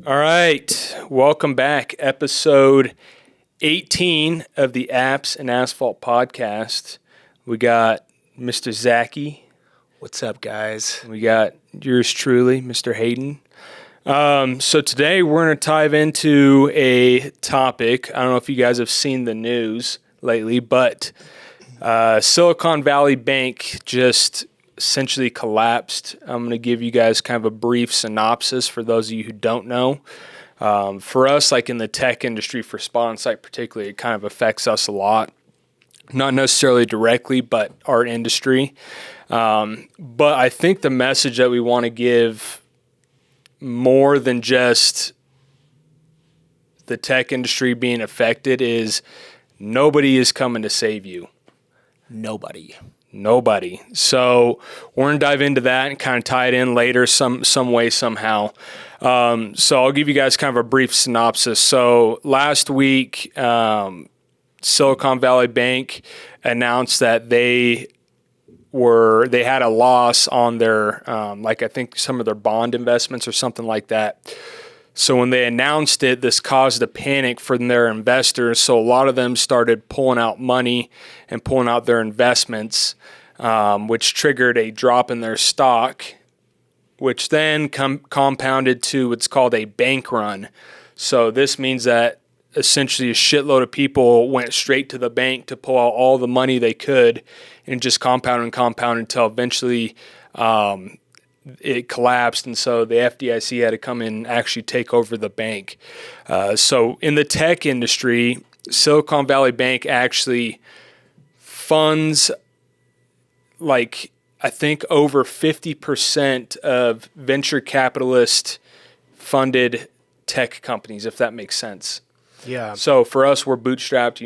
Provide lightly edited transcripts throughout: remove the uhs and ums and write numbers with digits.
All right, welcome back. Episode 18 of the Apps and Asphalt podcast. We got Mr. Zachy. What's up, guys? We got yours truly, Mr. Hayden. So today we're going to dive into a topic. I don't know if you guys have seen the news lately, but Silicon Valley Bank just essentially collapsed. I'm going to give you guys kind of a brief synopsis for those of you who don't know. For us, like in the tech industry, for Spot On Site particularly, it kind of affects us a lot. Not necessarily directly, but our industry. But I think the message that we want to give more than just the tech industry being affected is nobody is coming to save you. Nobody. So we're going to dive into that and kind of tie it in later some way, somehow. So I'll give you guys kind of a brief synopsis. So last week, Silicon Valley Bank announced that they had a loss on their, I think some of their bond investments or something like that. So when they announced it, this caused a panic for their investors. So a lot of them started pulling out money and pulling out their investments, which triggered a drop in their stock, which then compounded to what's called a bank run. So this means that essentially a shitload of people went straight to the bank to pull out all the money they could and just compound until eventually it collapsed, and so the FDIC had to come in and actually take over the bank. So in the tech industry, Silicon Valley Bank actually funds I think over 50% of venture capitalist funded tech companies, if that makes sense. Yeah. So for us, we're bootstrapped.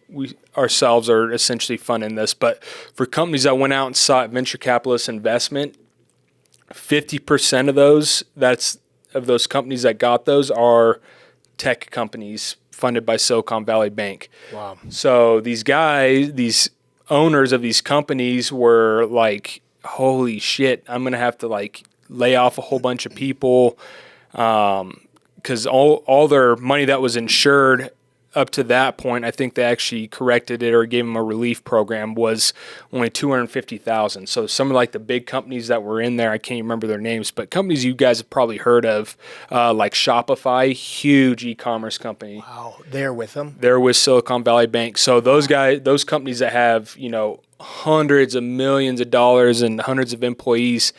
We ourselves are essentially funding this. But for companies that went out and sought venture capitalist investment, 50% of those companies that got those are tech companies funded by Silicon Valley Bank. Wow. So these owners of these companies were like, holy shit, I'm going to have to lay off a whole bunch of people. Because all their money that was insured up to that point, I think they actually corrected it or gave them a relief program, was only $250,000. So some of the big companies that were in there, I can't remember their names, but companies you guys have probably heard of, like Shopify, huge e-commerce company. Wow, they're with them? They're with Silicon Valley Bank. So those companies that have, hundreds of millions of dollars and hundreds of employees,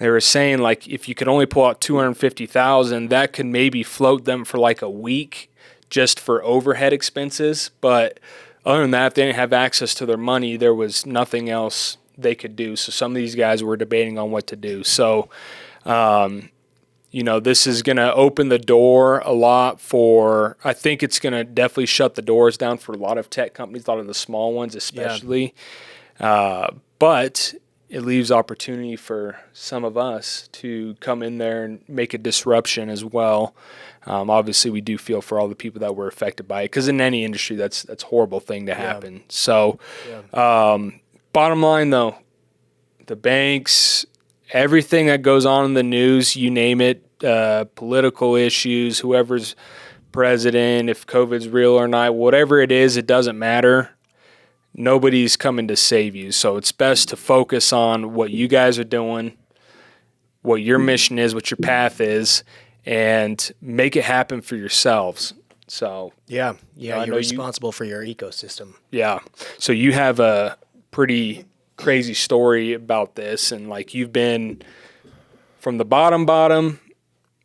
they were saying if you could only pull out $250,000, that could maybe float them for a week just for overhead expenses. But other than that, if they didn't have access to their money, there was nothing else they could do. So some of these guys were debating on what to do. So, this is going to open the door a lot for, I think it's going to definitely shut the doors down for a lot of tech companies, a lot of the small ones especially. Yeah. But it leaves opportunity for some of us to come in there and make a disruption as well. Obviously, we do feel for all the people that were affected by it, because in any industry, that's a horrible thing to happen. Yeah. So, bottom line, though, the banks, everything that goes on in the news, you name it, political issues, whoever's president, if COVID's real or not, whatever it is, it doesn't matter. Nobody's coming to save you. So it's best to focus on what you guys are doing, what your mission is, what your path is, and make it happen for yourselves. So you're responsible for your ecosystem. Yeah. So you have a pretty crazy story about this, and you've been from the bottom,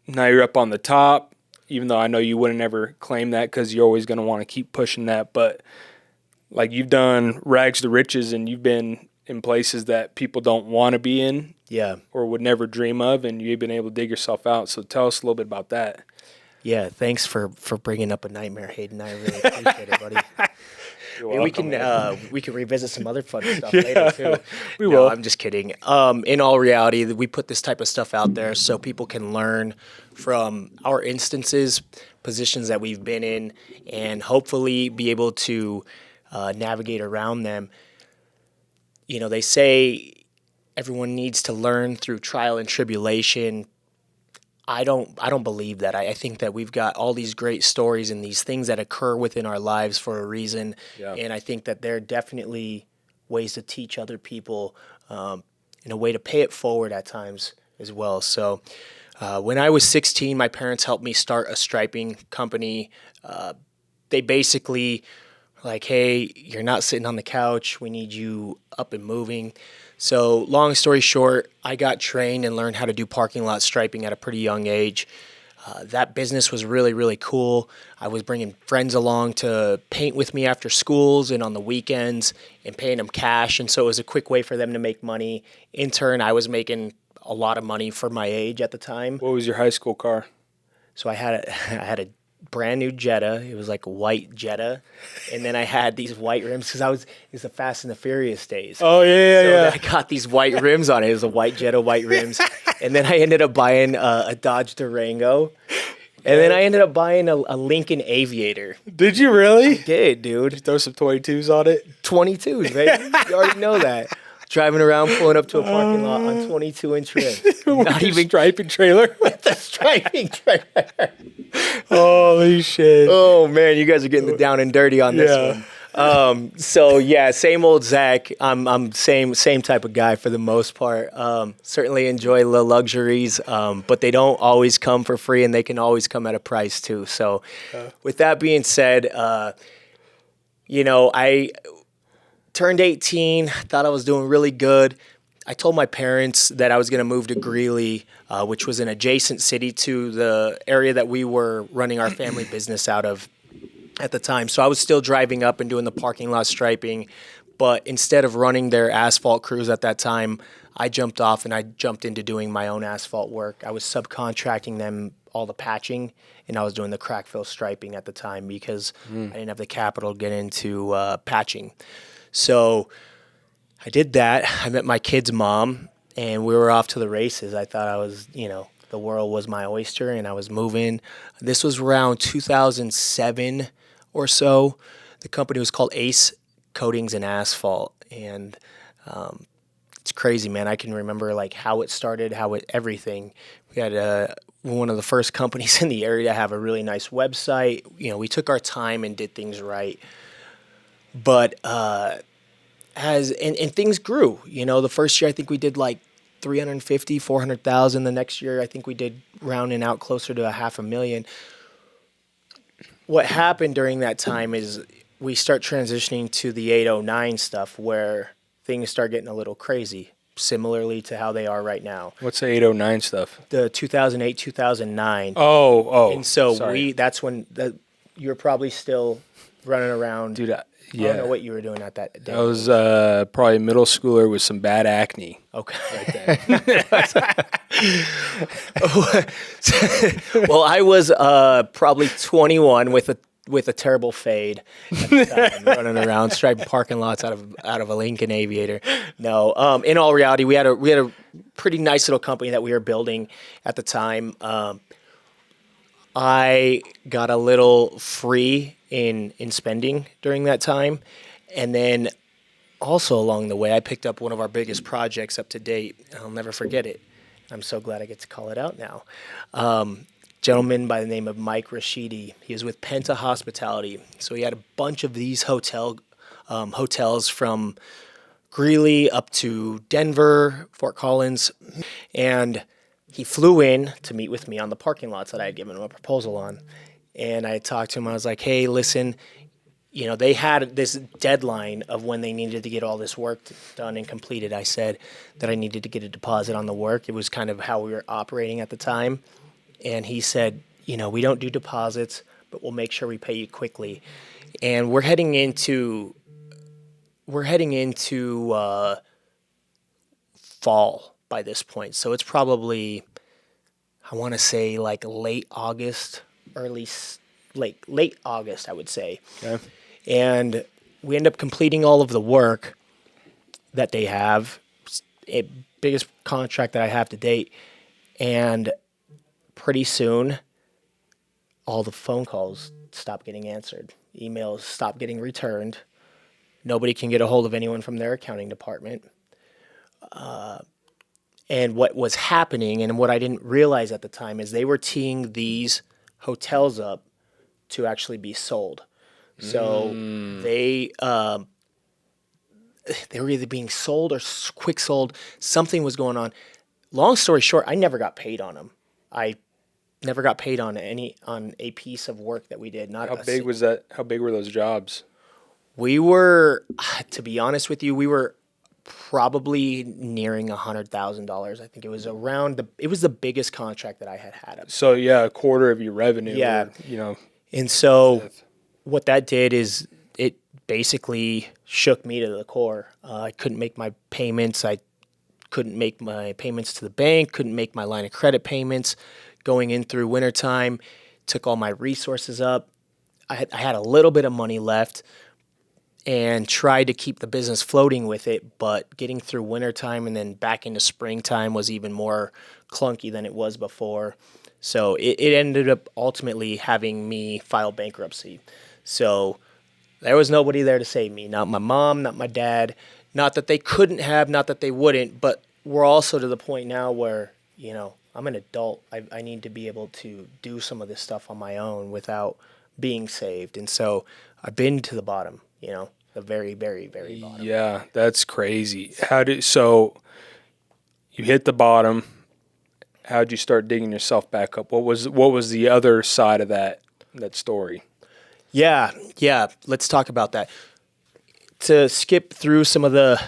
now you're up on the top, even though I know you wouldn't ever claim that because you're always going to want to keep pushing that. But you've done rags to riches, and you've been in places that people don't want to be in, or would never dream of, and you've been able to dig yourself out. So tell us a little bit about that. Yeah, thanks for bringing up a nightmare, Hayden. I really appreciate it, buddy. We can revisit some other fun stuff later too. We will. I'm just kidding. In all reality, we put this type of stuff out there so people can learn from our instances, positions that we've been in, and hopefully be able to navigate around them. They say everyone needs to learn through trial and tribulation. I don't believe that. I think that we've got all these great stories and these things that occur within our lives for a reason. Yeah. And I think that there are definitely ways to teach other people, in a way to pay it forward at times as well. So when I was 16, my parents helped me start a striping company. They basically like, hey, you're not sitting on the couch. We need you up and moving. So, long story short, I got trained and learned how to do parking lot striping at a pretty young age. That business was really, really cool. I was bringing friends along to paint with me after schools and on the weekends and paying them cash. And so it was a quick way for them to make money. In turn, I was making a lot of money for my age at the time. What was your high school car? So I had a brand new Jetta. It was like a white Jetta, and then I had these white rims because it's the Fast and the Furious days. Oh yeah, So yeah. I got these white rims on it. It was a white Jetta, white rims, and then I ended up buying a Dodge Durango, and then I ended up buying a Lincoln Aviator. Did you really? Did dude? Throw some 22s on it. 22s, baby. You already know that. Driving around, pulling up to a parking lot on 22-inch rims. Not even striping trailer. with the striping trailer. Holy shit. Oh man, you guys are getting the down and dirty on this Yeah. one. So yeah, same old Zach. I'm same type of guy for the most part. Certainly enjoy the luxuries, but they don't always come for free, and they can always come at a price too. So, with that being said, I turned 18, thought I was doing really good. I told my parents that I was going to move to Greeley, which was an adjacent city to the area that we were running our family business out of at the time. So I was still driving up and doing the parking lot striping. But instead of running their asphalt crews at that time, I jumped off and I jumped into doing my own asphalt work. I was subcontracting them all the patching, and I was doing the crack fill striping at the time because I didn't have the capital to get into patching. So I did that. I met my kid's mom, and we were off to the races. I thought I was, the world was my oyster, and I was moving. This was around 2007 or so. The company was called Ace Coatings and Asphalt, and it's crazy, man. I can remember like how it started, everything. We had one of the first companies in the area to have a really nice website. We took our time and did things right. But and things grew. The first year I think we did like 350, 400,000. The next year I think we did rounding out closer to $500,000. What happened during that time is we start transitioning to the 809 stuff where things start getting a little crazy, similarly to how they are right now. What's the 809 stuff? The 2008, 2009. Oh. And so sorry. that's when you were probably still running around. Dude, I don't know what you were doing at that day. I was probably a middle schooler with some bad acne. Okay. Well, I was probably 21 with a terrible fade at the time, running around striping parking lots out of a Lincoln Aviator. No, in all reality, we had a pretty nice little company that we were building at the time. I got a little free in spending during that time, and then also along the way, I picked up one of our biggest projects up to date. I'll never forget it. I'm so glad I get to call it out now. Gentleman by the name of Mike Rashidi. He was with Penta Hospitality. So he had a bunch of these hotels from Greeley up to Denver, Fort Collins, and he flew in to meet with me on the parking lots that I had given him a proposal on. And I talked to him. I was like, hey, listen, they had this deadline of when they needed to get all this work done and completed. I said that I needed to get a deposit on the work. It was kind of how we were operating at the time. And he said, we don't do deposits, but we'll make sure we pay you quickly. And we're heading into fall by this point. So it's probably, I want to say like late August, late August, I would say. Okay. And we end up completing all of the work that they have, biggest contract that I have to date. And pretty soon, all the phone calls stop getting answered. Emails stop getting returned. Nobody can get a hold of anyone from their accounting department. And what was happening, and what I didn't realize at the time, is they were teeing these hotels up to actually be sold. So they were either being sold or quick sold. Something was going on. Long story short, I never got paid on them. I never got paid on a piece of work that we did. Not How big was that? How big were those jobs? We were, to be honest with you, we were probably nearing $100,000. I think it was it was the biggest contract that I had. So yeah, a quarter of your revenue. Yeah. Or, you know. And so Fifth. what that did is it basically shook me to the core. I couldn't make my payments. I couldn't make my payments to the bank, couldn't make my line of credit payments going in through wintertime, took all my resources up. I had a little bit of money left and tried to keep the business floating with it, but getting through wintertime and then back into springtime was even more clunky than it was before. So it ended up ultimately having me file bankruptcy. So there was nobody there to save me, not my mom, not my dad, not that they couldn't have, not that they wouldn't, but we're also to the point now where, I'm an adult. I need to be able to do some of this stuff on my own without being saved. And so I've been to the bottom, the very, very, very bottom. Yeah, that's crazy. So you hit the bottom. How'd you start digging yourself back up? What was the other side of that story? Yeah. Let's talk about that. To skip through some of the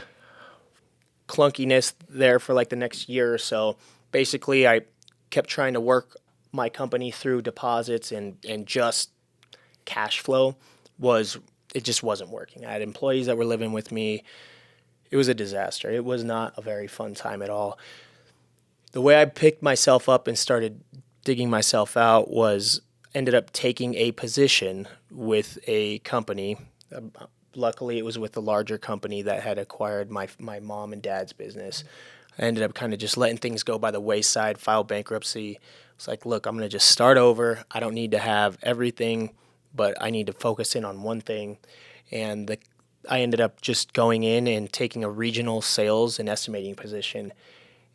clunkiness there for like the next year or so, basically I kept trying to work my company through deposits and just cash flow. It just wasn't working. I had employees that were living with me. It was a disaster. It was not a very fun time at all. The way I picked myself up and started digging myself out was ended up taking a position with a company. Luckily, it was with a larger company that had acquired my mom and dad's business. I ended up kind of just letting things go by the wayside, filed bankruptcy. It's like, look, I'm going to just start over. I don't need to have everything, but I need to focus in on one thing. And I ended up just going in and taking a regional sales and estimating position.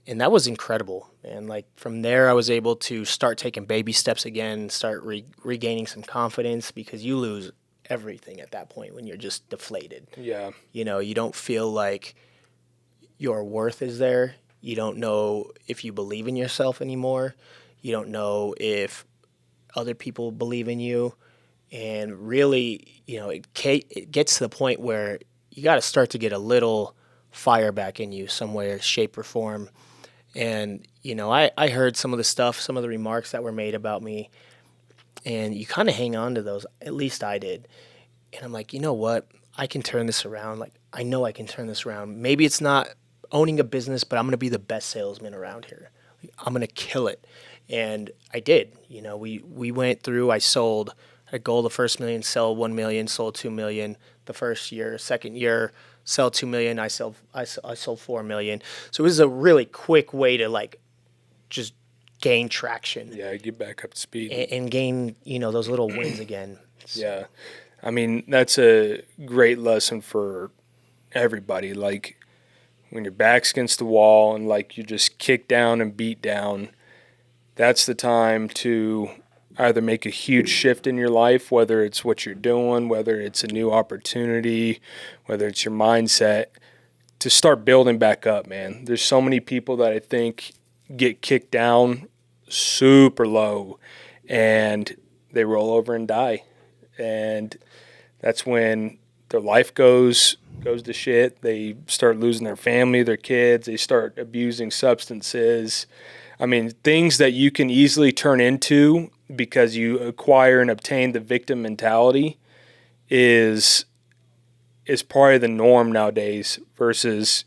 And that was incredible. And like from there, I was able to start taking baby steps again, start regaining some confidence, because you lose everything at that point when you're just deflated. Yeah. You don't feel like your worth is there. You don't know if you believe in yourself anymore. You don't know if other people believe in you. And really, it gets to the point where you got to start to get a little fire back in you somewhere, shape or form. And, I heard some of the remarks that were made about me, and you kind of hang on to those. At least I did. And I'm like, you know what? I can turn this around. Like, I know I can turn this around. Maybe it's not owning a business, but I'm going to be the best salesman around here. I'm going to kill it. And I did. We went through, I sold a goal the first million, sell 1 million, sold 2 million the first year. Second year, sell 2 million, I sold 4 million. So it was a really quick way to like just gain traction. Yeah, get back up to speed. And gain, those little wins again. So. Yeah. I mean, that's a great lesson for everybody. Like when your back's against the wall and like you're just kicked down and beat down, that's the time to either make a huge shift in your life, whether it's what you're doing, whether it's a new opportunity, whether it's your mindset, to start building back up, man. There's so many people that I think get kicked down super low and they roll over and die. And that's when their life goes to shit. They start losing their family, their kids. They start abusing substances. I mean, things that you can easily turn into because you acquire and obtain the victim mentality is probably the norm nowadays versus,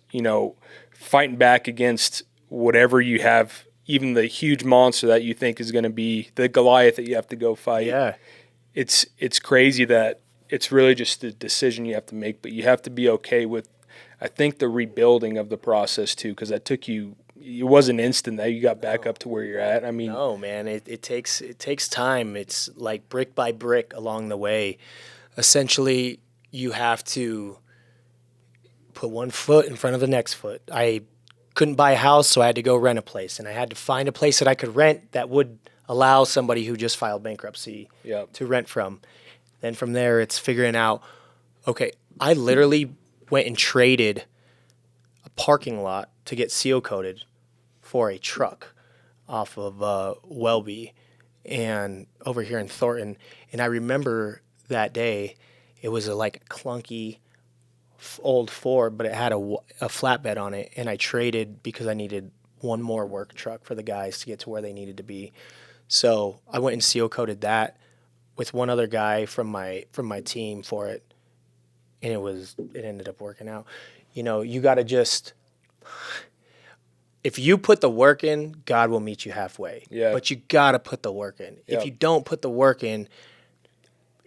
fighting back against whatever you have, even the huge monster that you think is going to be the Goliath that you have to go fight. Yeah. It's crazy that it's really just a decision you have to make, but you have to be okay with, I think, the rebuilding of the process too, because that took you. It wasn't instant that you got back up to where you're at. I mean, no, man, it takes time. It's like brick by brick along the way. Essentially, you have to put one foot in front of the next foot. I couldn't buy a house, so I had to go rent a place, and I had to find a place that I could rent that would allow somebody who just filed bankruptcy Yep. to rent from. Then from there, it's figuring out, okay, I literally went and traded a parking lot to get seal coated for a truck off of Welby and over here in Thornton. And I remember that day, it was like a clunky old Ford, but it had a flatbed on it. And I traded because I needed one more work truck for the guys to get to where they needed to be. So I went and seal coated that with one other guy from my team for it, and it ended up working out. You know, you got to just, if you put the work in, God will meet you halfway. Yeah. But you got to put the work in. Yep. If you don't put the work in,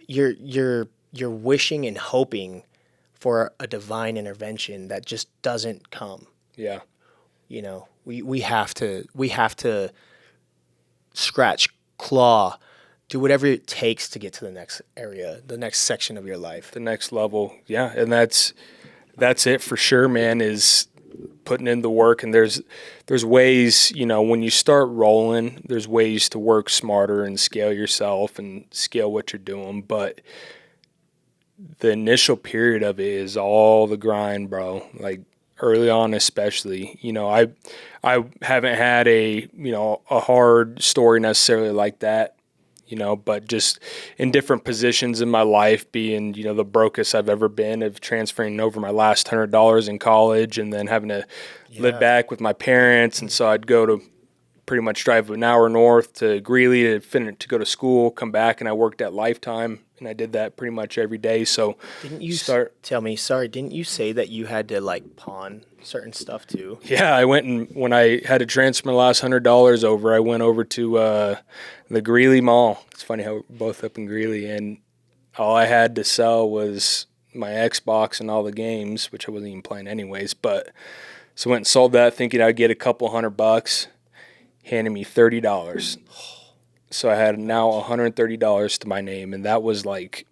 you're wishing and hoping for a divine intervention that just doesn't come. Yeah. You know, we have to scratch, claw, do whatever it takes to get to the next area, the next section of your life. The next level. Yeah. And that's it for sure, man, is putting in the work. And there's ways, you know, when you start rolling, there's ways to work smarter and scale yourself and scale what you're doing. But the initial period of it is all the grind, bro. Like early on, especially, you know, I haven't had a hard story necessarily like that, you know, but just in different positions in my life, being, you know, the brokest I've ever been, of transferring over my last $100 in college and then having to live back with my parents. And so I'd go to pretty much drive an hour north to Greeley to go to school, come back, and I worked at Lifetime, and I did that pretty much every day. So Didn't you didn't you say that you had to like pawn certain stuff too? yeah, I went, and when I had to transfer my last $100 over, I went over to the Greeley Mall. It's funny how we're both up in Greeley, and all I had to sell was my Xbox and all the games, which I wasn't even playing anyways. But so I went and sold that, thinking I'd get a couple $100. Handed me $30. So I had now $130 to my name, and that was like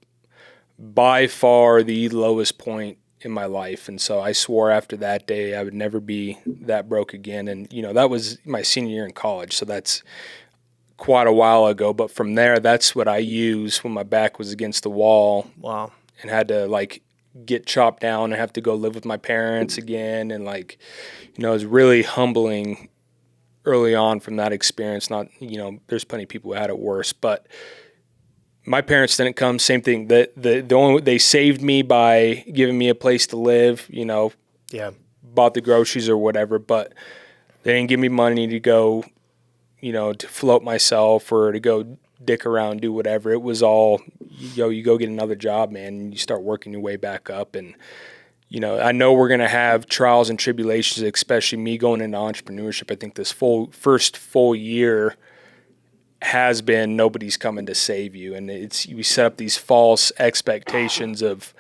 by far the lowest point in my life. And so I swore after that day I would never be that broke again. And, you know, that was my senior year in college, so that's quite a while ago. But from there, that's what I used when my back was against the wall. Wow. And had to like get chopped down and have to go live with my parents again. And like, you know, it was really humbling early on from that experience. Not, you know, there's plenty of people who had it worse, but my parents didn't come. Same thing. They saved me by giving me a place to live, you know, bought the groceries or whatever, but they didn't give me money to go, you know, to float myself or to go dick around, do whatever. It was all, you go get another job, man, and you start working your way back up. And you know, I know we're going to have trials and tribulations, especially me going into entrepreneurship. I think this first full year has been nobody's coming to save you. And we set up these false expectations of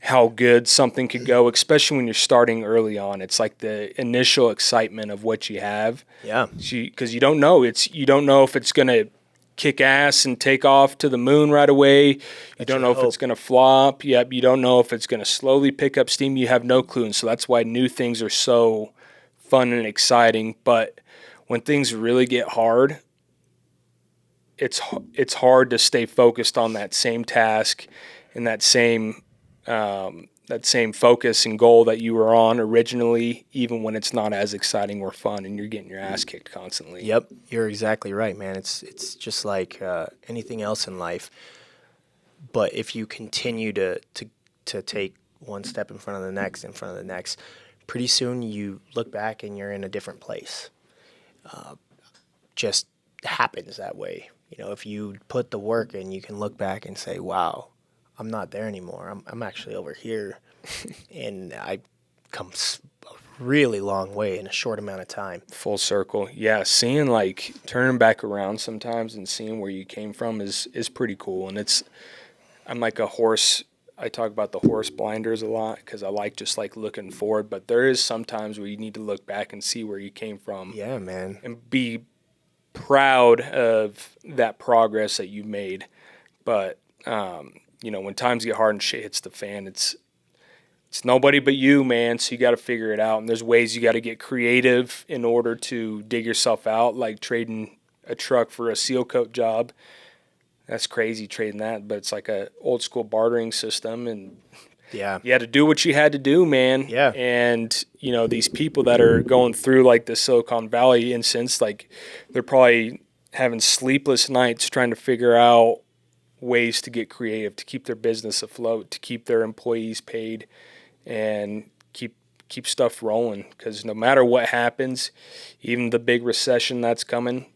how good something could go, especially when you're starting early on. It's like the initial excitement of what you have. Yeah. Because you don't know. You don't know if it's going to kick ass and take off to the moon right away. You don't know if it's going to flop. Yep. You don't know if it's going to slowly pick up steam. You have no clue. And so that's why new things are so fun and exciting. But when things really get hard, it's hard to stay focused on that same task and that same focus and goal that you were on originally, even when it's not as exciting or fun and you're getting your ass kicked constantly. Yep, you're exactly right, man. It's just like anything else in life. But if you continue to take one step in front of the next, pretty soon you look back and you're in a different place. Just happens that way. You know, if you put the work in, you can look back and say, wow, I'm not there anymore. I'm actually over here. And I come a really long way in a short amount of time. Full circle. Yeah, seeing like turning back around sometimes and seeing where you came from is pretty cool. And I'm like a horse. I talk about the horse blinders a lot because I like just like looking forward. But there is sometimes where you need to look back and see where you came from. Yeah, man. And be proud of that progress that you made. But, you know, when times get hard and shit hits the fan, it's it's nobody but you, man. So you got to figure it out. And there's ways you got to get creative in order to dig yourself out, like trading a truck for a seal coat job. That's crazy trading that, but it's like a old school bartering system, and Yeah. you had to do what you had to do, man. Yeah. And, these people that are going through like the Silicon Valley instance, like they're probably having sleepless nights trying to figure out ways to get creative, to keep their business afloat, to keep their employees paid, and keep stuff rolling. Because no matter what happens, even the big recession that's coming,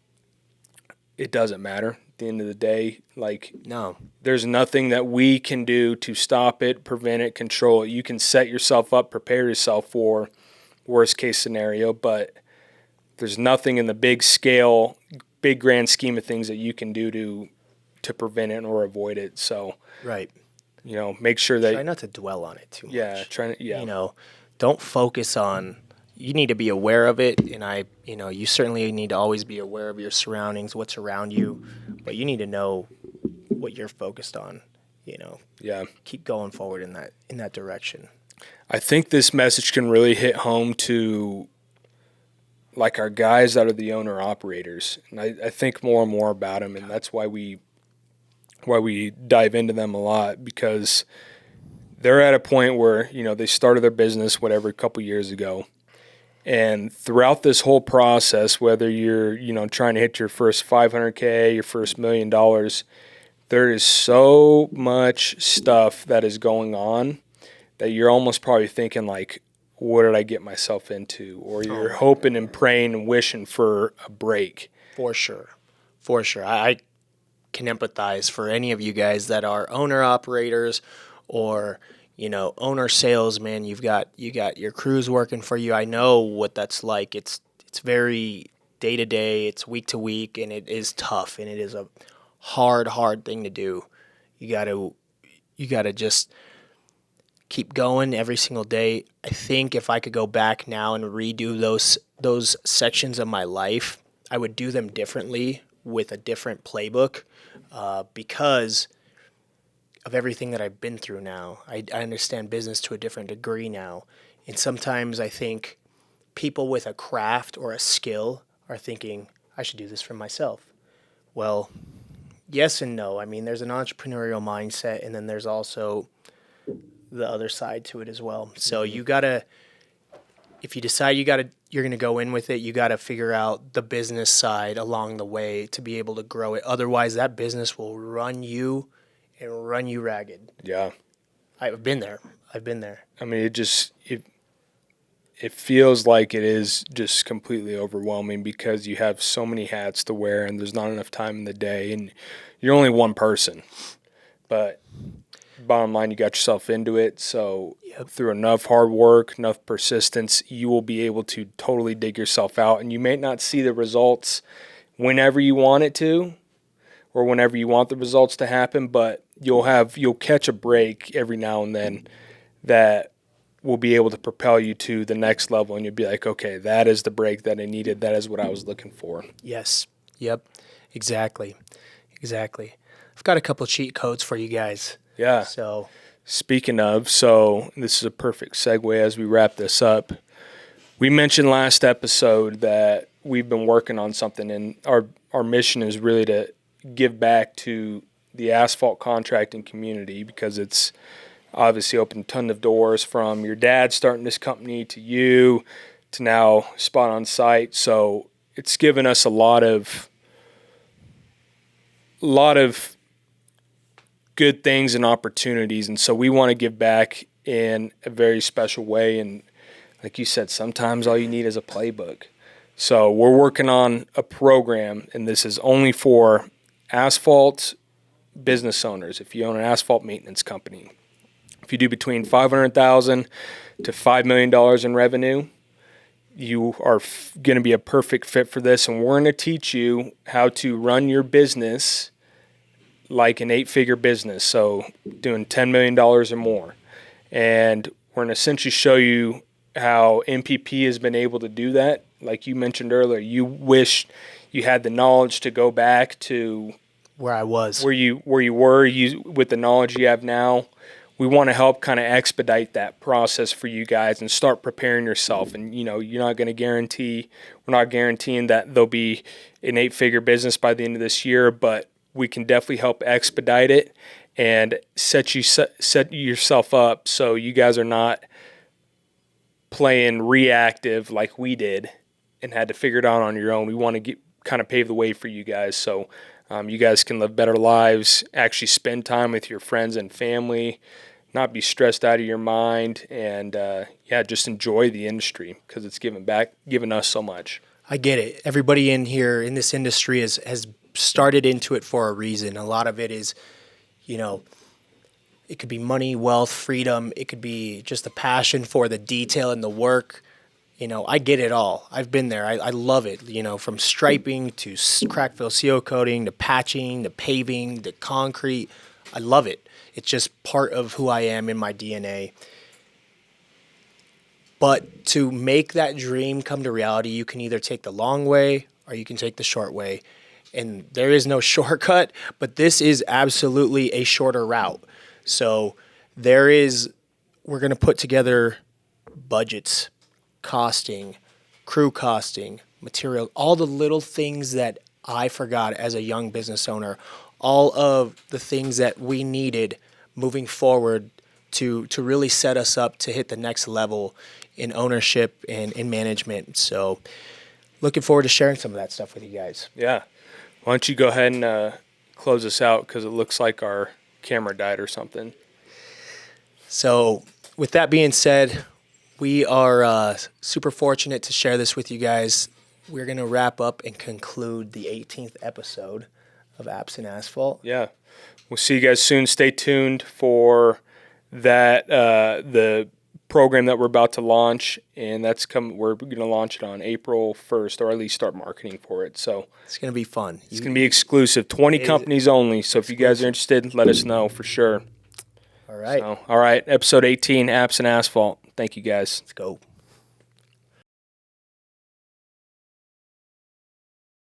it doesn't matter. At the end of the day, like, No. there's nothing that we can do to stop it, prevent it, control it. You can set yourself up, prepare yourself for worst case scenario, but there's nothing in the big scale, big grand scheme of things that you can do to prevent it or avoid it. So, Right. make sure that Try not to dwell on it too much. yeah. Don't focus on. You need to be aware of it, and you certainly need to always be aware of your surroundings, what's around you, but you need to know what you're focused on. Yeah. Keep going forward in that direction. I think this message can really hit home to like our guys that are the owner operators, and I think more and more about them, and that's why we dive into them a lot, because they're at a point where they started their business a couple years ago, and throughout this whole process, whether you're trying to hit your first 500K, your first $1 million, there is so much stuff that is going on that you're almost probably thinking like, what did I get myself into? Or you're hoping and praying and wishing for a break. For sure. I can empathize for any of you guys that are owner operators or owner salesman. You got your crews working for you. I know what that's like. It's very day to day, it's week to week, and it is tough, and it is a hard thing to do. You got to just keep going every single day. I think if I could go back now and redo those sections of my life, I would do them differently with a different playbook, because of everything that I've been through now. I understand business to a different degree now. And sometimes I think people with a craft or a skill are thinking, I should do this for myself. Well, yes and no. I mean, there's an entrepreneurial mindset, and then there's also the other side to it as well. So you gotta, if you decide you're gonna go in with it, you gotta figure out the business side along the way to be able to grow it. Otherwise, that business will run you ragged. Yeah. I've been there. I mean, it feels like it is just completely overwhelming because you have so many hats to wear and there's not enough time in the day and you're only one person. But bottom line, you got yourself into it. So through enough hard work, enough persistence, you will be able to totally dig yourself out. And you may not see the results whenever you want it to or whenever you want the results to happen, but you'll catch a break every now and then that will be able to propel you to the next level, and you'll be like, okay, that is the break that I needed. That is what I was looking for. Yes. Yep. Exactly. I've got a couple cheat codes for you guys. Yeah. So speaking of, this is a perfect segue as we wrap this up. We mentioned last episode that we've been working on something, and our mission is really to give back to the asphalt contracting community because it's obviously opened a ton of doors from your dad starting this company to you to now Spot on Site. So it's given us a lot of good things and opportunities. And so we want to give back in a very special way. And like you said, sometimes all you need is a playbook. So we're working on a program, and this is only for asphalt business owners. If you own an asphalt maintenance company, if you do between $500,000 to $5 million in revenue, you are going to be a perfect fit for this. And we're going to teach you how to run your business like an 8-figure business. So doing $10 million or more. And we're going to essentially show you how MPP has been able to do that. Like you mentioned earlier, you wish you had the knowledge to go back to where I was, where you were with the knowledge you have now, we want to help kind of expedite that process for you guys and start preparing yourself. And, you're not going to we're not guaranteeing that there'll be an 8-figure business by the end of this year, but we can definitely help expedite it and set yourself up so you guys are not playing reactive like we did and had to figure it out on your own. We want to kind of pave the way for you guys so you guys can live better lives, actually spend time with your friends and family, not be stressed out of your mind, and just enjoy the industry because it's given us so much. I get it. Everybody in here in this industry has started into it for a reason. A lot of it is, it could be money, wealth, freedom. It could be just the passion for the detail and the work. I get it all. I've been there. I love it, from striping to crack fill seal coating to patching to paving to concrete. I love it. It's just part of who I am in my DNA. But to make that dream come to reality, you can either take the long way or you can take the short way. And there is no shortcut, but this is absolutely a shorter route. So we're going to put together budgets, costing, crew costing, material, all the little things that I forgot as a young business owner, all of the things that we needed moving forward to really set us up to hit the next level in ownership and in management. So looking forward to sharing some of that stuff with you guys. Yeah. Why don't you go ahead and close us out because it looks like our camera died or something. So with that being said, we are super fortunate to share this with you guys. We're going to wrap up and conclude the 18th episode of Apps and Asphalt. Yeah. We'll see you guys soon. Stay tuned for that, the program that we're about to launch, and we're going to launch it on April 1st, or at least start marketing for it. So it's going to be fun. It's going to be exclusive, 20 companies only. So if you guys are interested, let us know for sure. All right. All right, episode 18, Apps and Asphalt. Thank you, guys. Let's go.